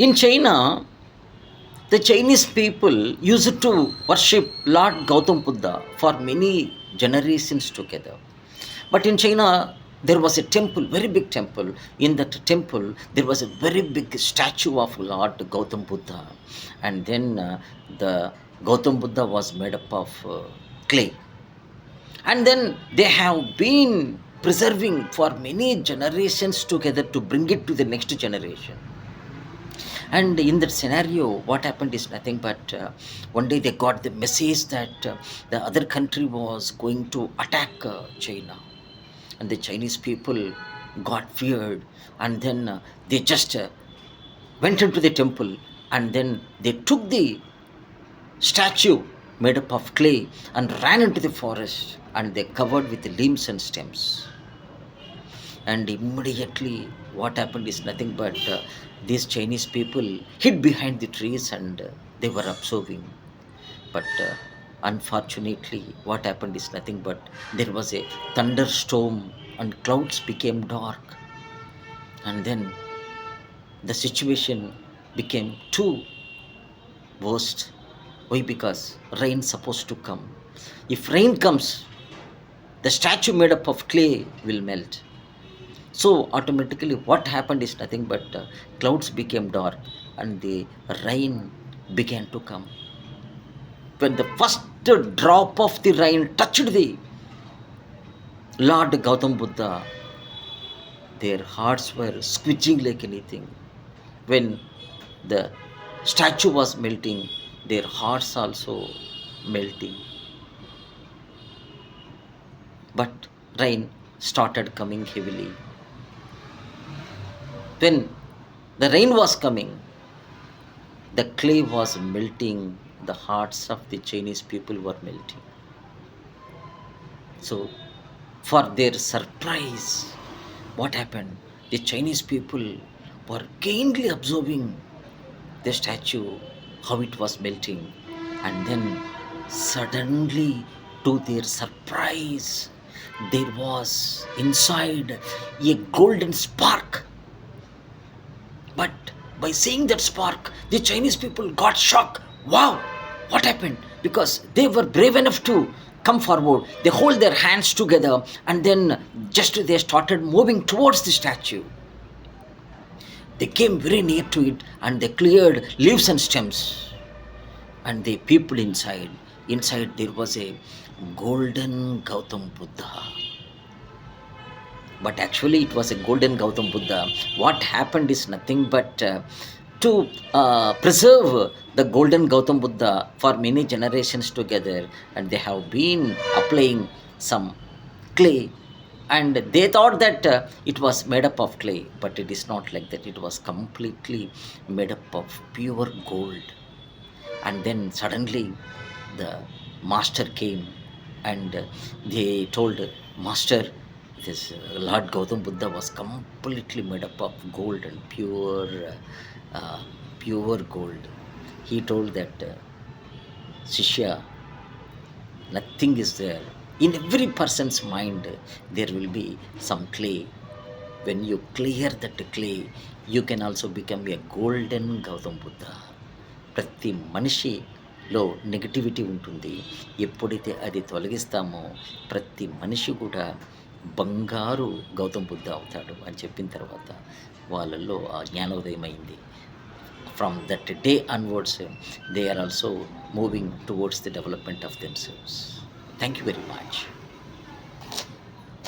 In China, the Chinese people used to worship Lord Gautam Buddha for many generations together. But in China, there was a temple, very big temple. In that temple, there was a very big statue of Lord Gautam Buddha. And then the Gautam Buddha was made up of clay. And then they have been preserving for many generations together to bring it to the next generation. And in that scenario, what happened is nothing but one day they got the message that the other country was going to attack China, and the Chinese people got feared, and then they just went into the temple, and then they took the statue made up of clay and ran into the forest, and they covered with the limbs and stems. And immediately what happened is nothing but these Chinese people hid behind the trees, and they were observing. But unfortunately, what happened is nothing but there was a thunderstorm and clouds became dark, and then the situation became too worst. Why? Because rain supposed to come. If rain comes, the statue made up of clay will melt. So automatically, what happened is nothing but clouds became dark and the rain began to come. When the first drop of the rain touched the Lord Gautam Buddha, their hearts were squeezing like anything. When the statue was melting, their hearts also melting. But rain started coming heavily. When the rain was coming, the clay was melting, the hearts of the Chinese people were melting. So, for their surprise, what happened? The Chinese people were keenly observing the statue, how it was melting, and then suddenly, to their surprise, there was inside a golden spark. But by seeing that spark, the Chinese people got shocked. Wow, what happened? Because they were brave enough to come forward. They hold their hands together, and then just they started moving towards the statue. They came very near to it, and they cleared leaves and stems, and they peeped inside. Inside there was a golden Gautam Buddha. But actually it was a golden Gautam Buddha. What happened is nothing but to preserve the golden Gautam Buddha for many generations together, and they have been applying some clay, and they thought that it was made up of clay, but it is not like that. It was completely made up of pure gold. And then suddenly the master came, and they told master, this Lord Gautam Buddha was completely made up of gold and pure gold. He told that Shishya, nothing is there. In every person's mind, there will be some clay. When you clear that clay, you can also become a golden Gautam Buddha. ప్రతి మనిషిలో negativity ఉంటుంది. ఎప్పుడైతే అది తొలగిస్తామో ప్రతి మనిషి కూడా బంగారు గౌతమ్ బుద్ధ అవుతాడు అని చెప్పిన తర్వాత వాళ్ళల్లో ఆ జ్ఞానోదయం అయింది. From that day onwards they are also moving towards the development of themselves. Thank you very much.